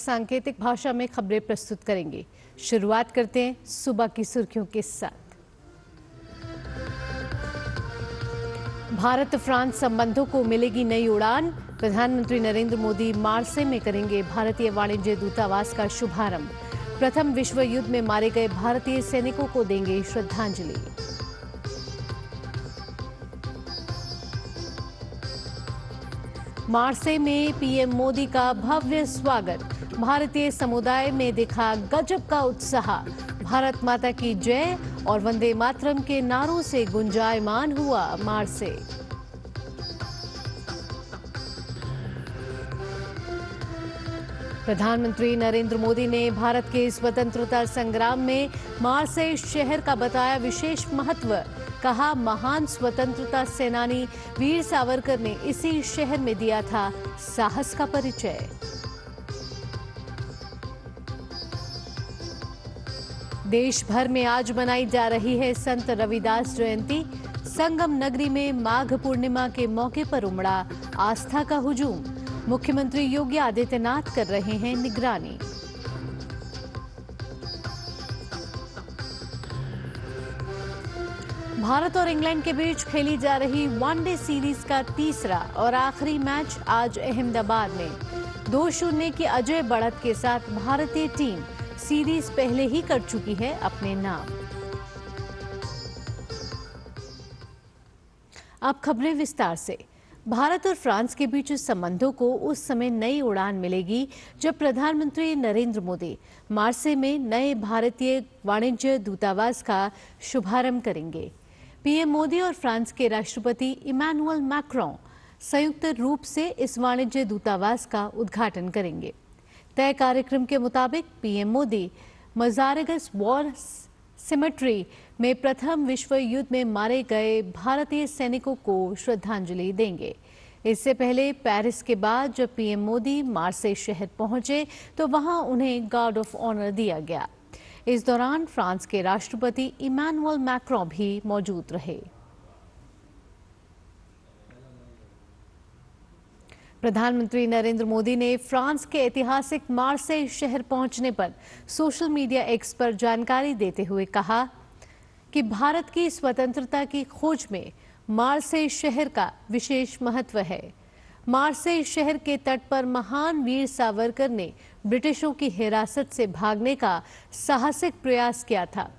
सांकेतिक भाषा में खबरें प्रस्तुत करेंगे। शुरुआत करते हैं सुबह की सुर्खियों के साथ। भारत फ्रांस संबंधों को मिलेगी नई उड़ान। प्रधानमंत्री नरेंद्र मोदी मार्से में करेंगे भारतीय वाणिज्य दूतावास का शुभारंभ। प्रथम विश्व युद्ध में मारे गए भारतीय सैनिकों को देंगे श्रद्धांजलि। मार्से में पीएम मोदी का भव्य स्वागत। भारतीय समुदाय में दिखा गजब का उत्साह। भारत माता की जय और वंदे मातरम के नारों से गुंजायमान हुआ मार्से। प्रधानमंत्री नरेंद्र मोदी ने भारत के स्वतंत्रता संग्राम में मार्से शहर का बताया विशेष महत्व। कहा, महान स्वतंत्रता सेनानी वीर सावरकर ने इसी शहर में दिया था साहस का परिचय। देश भर में आज मनाई जा रही है संत रविदास जयंती। संगम नगरी में माघ पूर्णिमा के मौके पर उमड़ा आस्था का हुजूम। मुख्यमंत्री योगी आदित्यनाथ कर रहे हैं निगरानी। भारत और इंग्लैंड के बीच खेली जा रही वनडे सीरीज का तीसरा और आखिरी मैच आज अहमदाबाद में 2-0 की अजय बढ़त के साथ भारतीय टीम सीरीज पहले ही कर चुकी है अपने नाम। अब खबरें विस्तार से। भारत और फ्रांस के बीच संबंधों को उस समय नई उड़ान मिलेगी जब प्रधानमंत्री नरेंद्र मोदी मार्से में नए भारतीय वाणिज्य दूतावास का शुभारंभ करेंगे। पीएम मोदी और फ्रांस के राष्ट्रपति इमैनुअल मैक्रों संयुक्त रूप से इस वाणिज्य दूतावास का उद्घाटन करेंगे। तय कार्यक्रम के मुताबिक पीएम मोदी मजारेगस वॉर सिमेट्री में प्रथम विश्व युद्ध में मारे गए भारतीय सैनिकों को श्रद्धांजलि देंगे। इससे पहले पेरिस के बाद जब पीएम मोदी मार्से शहर पहुंचे तो वहां उन्हें गार्ड ऑफ ऑनर दिया गया। इस दौरान फ्रांस के राष्ट्रपति इमैनुअल मैक्रों भी मौजूद रहे। प्रधानमंत्री नरेंद्र मोदी ने फ्रांस के ऐतिहासिक मार्से शहर पहुंचने पर सोशल मीडिया एक्स पर जानकारी देते हुए कहा कि भारत की स्वतंत्रता की खोज में मार्से शहर का विशेष महत्व है। मार्से शहर के तट पर महान वीर सावरकर ने ब्रिटिशों की हिरासत से भागने का साहसिक प्रयास किया था।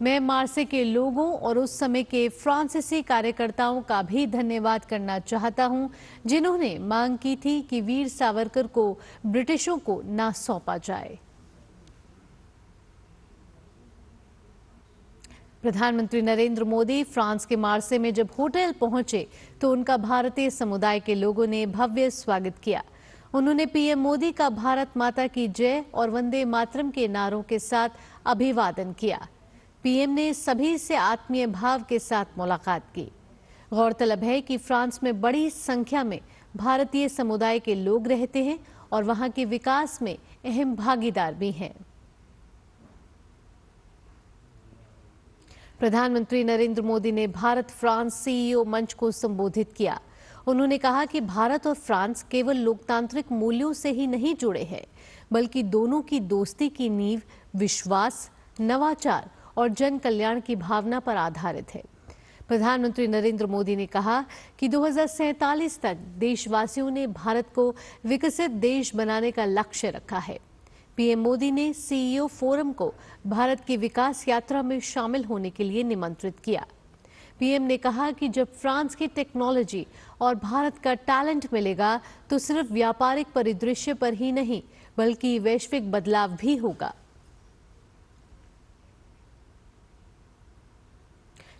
मैं मार्से के लोगों और उस समय के फ्रांसीसी कार्यकर्ताओं का भी धन्यवाद करना चाहता हूं, जिन्होंने मांग की थी कि वीर सावरकर को ब्रिटिशों को ना सौंपा जाए। प्रधानमंत्री नरेंद्र मोदी फ्रांस के मार्से में जब होटल पहुंचे तो उनका भारतीय समुदाय के लोगों ने भव्य स्वागत किया। उन्होंने पीएम मोदी का भारत माता की जय और वंदे मातरम के नारों के साथ अभिवादन किया। पीएम ने सभी से आत्मीय भाव के साथ मुलाकात की। गौरतलब है कि फ्रांस में बड़ी संख्या में भारतीय समुदाय के लोग रहते हैं और वहां के विकास में अहम भागीदार भी हैं। प्रधानमंत्री नरेंद्र मोदी ने भारत फ्रांस सीईओ मंच को संबोधित किया। उन्होंने कहा कि भारत और फ्रांस केवल लोकतांत्रिक मूल्यों से ही नहीं जुड़े हैं, बल्कि दोनों की दोस्ती की नींव विश्वास, नवाचार और जन कल्याण की भावना पर आधारित है। प्रधानमंत्री नरेंद्र मोदी ने कहा कि 2047 तक देशवासियों ने भारत को विकसित देश बनाने का लक्ष्य रखा है। पीएम मोदी ने सीईओ फोरम को भारत की विकास यात्रा में शामिल होने के लिए निमंत्रित किया। पीएम ने कहा कि जब फ्रांस की टेक्नोलॉजी और भारत का टैलेंट मिलेगा तो सिर्फ व्यापारिक परिदृश्य पर ही नहीं बल्कि वैश्विक बदलाव भी होगा।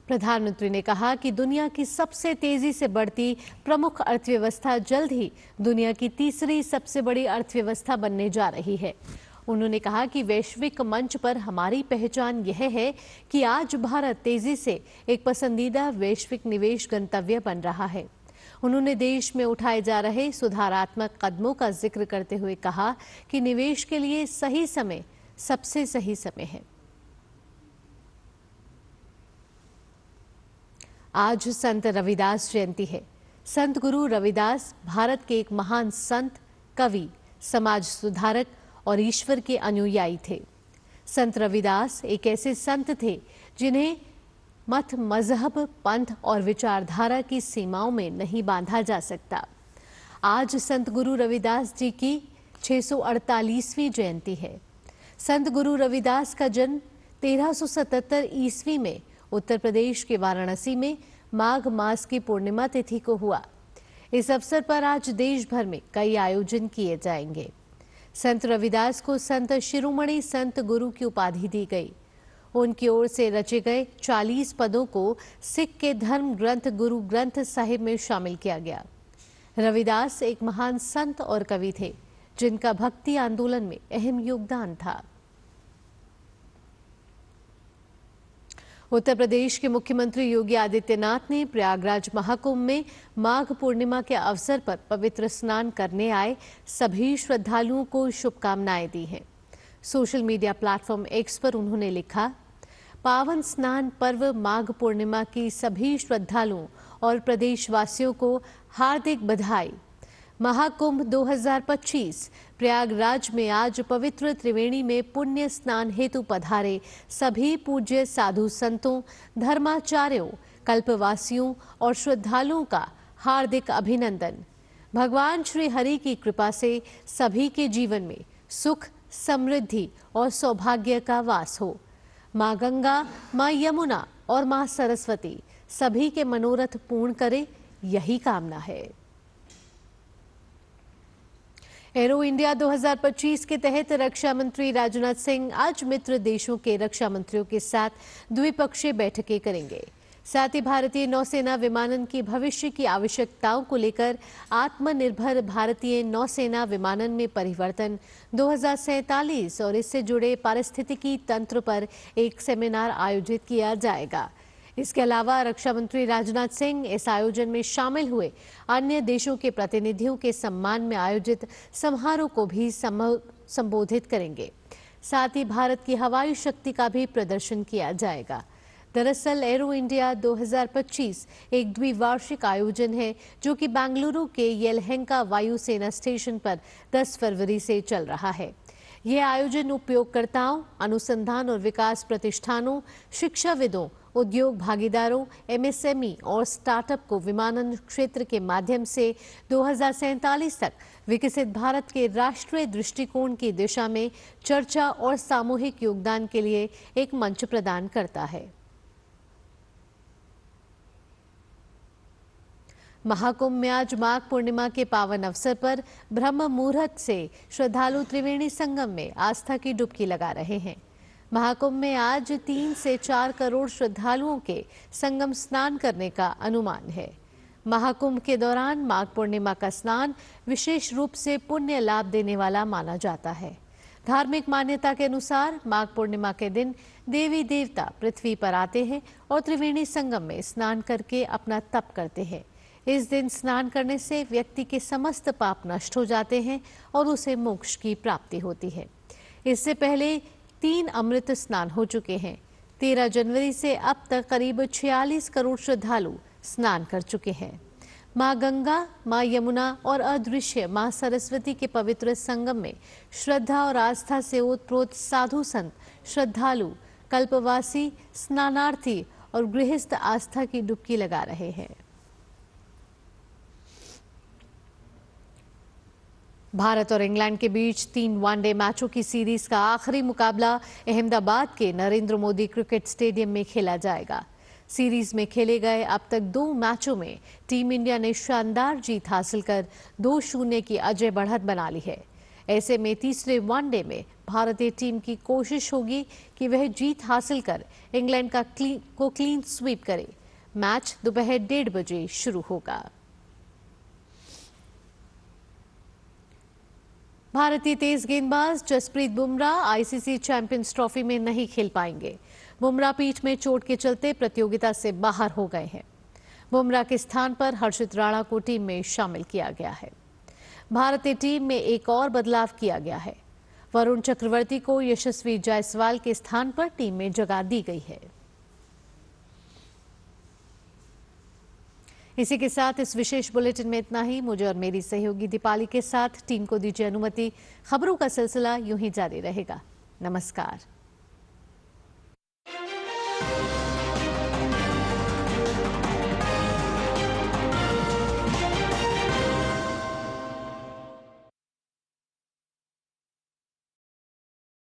प्रधानमंत्री ने कहा कि दुनिया की सबसे तेजी से बढ़ती प्रमुख अर्थव्यवस्था जल्द ही दुनिया की तीसरी सबसे बड़ी अर्थव्यवस्था बनने जा रही है। उन्होंने कहा कि वैश्विक मंच पर हमारी पहचान यह है कि आज भारत तेजी से एक पसंदीदा वैश्विक निवेश गंतव्य बन रहा है। उन्होंने देश में उठाए जा रहे सुधारात्मक कदमों का जिक्र करते हुए कहा कि निवेश के लिए सही समय सबसे सही समय है। आज संत रविदास जयंती है। संत गुरु रविदास भारत के एक महान संत, कवि, समाज सुधारक और ईश्वर के अनुयायी थे। संत रविदास एक ऐसे संत थे जिन्हें मत, मजहब, पंथ और विचारधारा की सीमाओं में नहीं बांधा जा सकता। आज संत गुरु रविदास जी की 648वीं जयंती है। संत गुरु रविदास का जन्म 1377 ईस्वी में उत्तर प्रदेश के वाराणसी में माघ मास की पूर्णिमा तिथि को हुआ। इस अवसर पर आज देश भर में कई आयोजन किए जाएंगे। संत रविदास को संत शिरोमणि संत गुरु की उपाधि दी गई। उनकी ओर से रचे गए 40 पदों को सिख के धर्म ग्रंथ गुरु ग्रंथ साहिब में शामिल किया गया। रविदास एक महान संत और कवि थे जिनका भक्ति आंदोलन में अहम योगदान था। उत्तर प्रदेश के मुख्यमंत्री योगी आदित्यनाथ ने प्रयागराज महाकुंभ में माघ पूर्णिमा के अवसर पर पवित्र स्नान करने आए सभी श्रद्धालुओं को शुभकामनाएं दी हैं। सोशल मीडिया प्लेटफॉर्म एक्स पर उन्होंने लिखा, पावन स्नान पर्व माघ पूर्णिमा की सभी श्रद्धालुओं और प्रदेशवासियों को हार्दिक बधाई। महाकुंभ 2025 प्रयागराज में आज पवित्र त्रिवेणी में पुण्य स्नान हेतु पधारे सभी पूज्य साधु संतों, धर्माचार्यों, कल्पवासियों और श्रद्धालुओं का हार्दिक अभिनंदन। भगवान श्री हरि की कृपा से सभी के जीवन में सुख, समृद्धि और सौभाग्य का वास हो। माँ गंगा, माँ यमुना और माँ सरस्वती सभी के मनोरथ पूर्ण करे, यही कामना है। एरो इंडिया 2025 के तहत रक्षा मंत्री राजनाथ सिंह आज मित्र देशों के रक्षा मंत्रियों के साथ द्विपक्षीय बैठकें करेंगे। साथ ही भारतीय नौसेना विमानन की भविष्य की आवश्यकताओं को लेकर आत्मनिर्भर भारतीय नौसेना विमानन में परिवर्तन 2047 और इससे जुड़े पारिस्थितिकी तंत्र पर एक सेमिनार आयोजित किया जाएगा। इसके अलावा रक्षा मंत्री राजनाथ सिंह इस आयोजन में शामिल हुए अन्य देशों के प्रतिनिधियों के सम्मान में आयोजित समारोह को भी संबोधित करेंगे। साथ ही भारत की हवाई शक्ति का भी प्रदर्शन किया जाएगा। दरअसल एरो इंडिया 2025 एक द्विवार्षिक आयोजन है जो कि बेंगलुरु के येलहंका वायुसेना स्टेशन पर 10 फरवरी से चल रहा है। यह आयोजन उपयोगकर्ताओं, अनुसंधान और विकास प्रतिष्ठानों, शिक्षाविदों, उद्योग भागीदारों, एमएसएमई और स्टार्टअप को विमानन क्षेत्र के माध्यम से 2047 तक विकसित भारत के राष्ट्रीय दृष्टिकोण की दिशा में चर्चा और सामूहिक योगदान के लिए एक मंच प्रदान करता है। महाकुंभ में आज माघ पूर्णिमा के पावन अवसर पर ब्रह्म मुहूर्त से श्रद्धालु त्रिवेणी संगम में आस्था की डुबकी लगा रहे हैं। महाकुंभ में आज 3 से 4 करोड़ श्रद्धालुओं के संगम स्नान करने का अनुमान है। महाकुंभ के दौरान माघ पूर्णिमा का स्नान विशेष रूप से पुण्य लाभ देने वाला माना जाता है। धार्मिक मान्यता के अनुसार माघ पूर्णिमा के दिन देवी देवता पृथ्वी पर आते हैं और त्रिवेणी संगम में स्नान करके अपना तप करते हैं। इस दिन स्नान करने से व्यक्ति के समस्त पाप नष्ट हो जाते हैं और उसे मोक्ष की प्राप्ति होती है। इससे पहले 3 अमृत स्नान हो चुके हैं। 13 जनवरी से अब तक करीब 46 करोड़ श्रद्धालु स्नान कर चुके हैं। माँ गंगा, माँ यमुना और अदृश्य माँ सरस्वती के पवित्र संगम में श्रद्धा और आस्था से ओतप्रोत साधु संत, श्रद्धालु, कल्पवासी, स्नानार्थी और गृहस्थ आस्था की डुबकी लगा रहे हैं। भारत और इंग्लैंड के बीच 3 वनडे मैचों की सीरीज का आखिरी मुकाबला अहमदाबाद के नरेंद्र मोदी क्रिकेट स्टेडियम में खेला जाएगा। सीरीज में खेले गए अब तक 2 मैचों में टीम इंडिया ने शानदार जीत हासिल कर 2-0 की अजय बढ़त बना ली है। ऐसे में तीसरे वनडे में भारतीय टीम की कोशिश होगी कि वह जीत हासिल कर इंग्लैंड को क्लीन स्वीप करे। मैच दोपहर 1:30 बजे शुरू होगा। भारतीय तेज गेंदबाज Jasprit Bumrah ICC champions trophy में नहीं खेल पाएंगे। बुमराह पीठ में चोट के चलते प्रतियोगिता से बाहर हो गए हैं। बुमराह के स्थान पर हर्षित राणा को टीम में शामिल किया गया है। भारतीय टीम में एक और बदलाव किया गया है। वरुण चक्रवर्ती को यशस्वी जायसवाल के स्थान पर टीम में जगह दी गई है। इसी के साथ इस विशेष बुलेटिन में इतना ही। मुझे और मेरी सहयोगी दीपाली के साथ टीम को दीजिए अनुमति। खबरों का सिलसिला यूं ही जारी रहेगा। नमस्कार।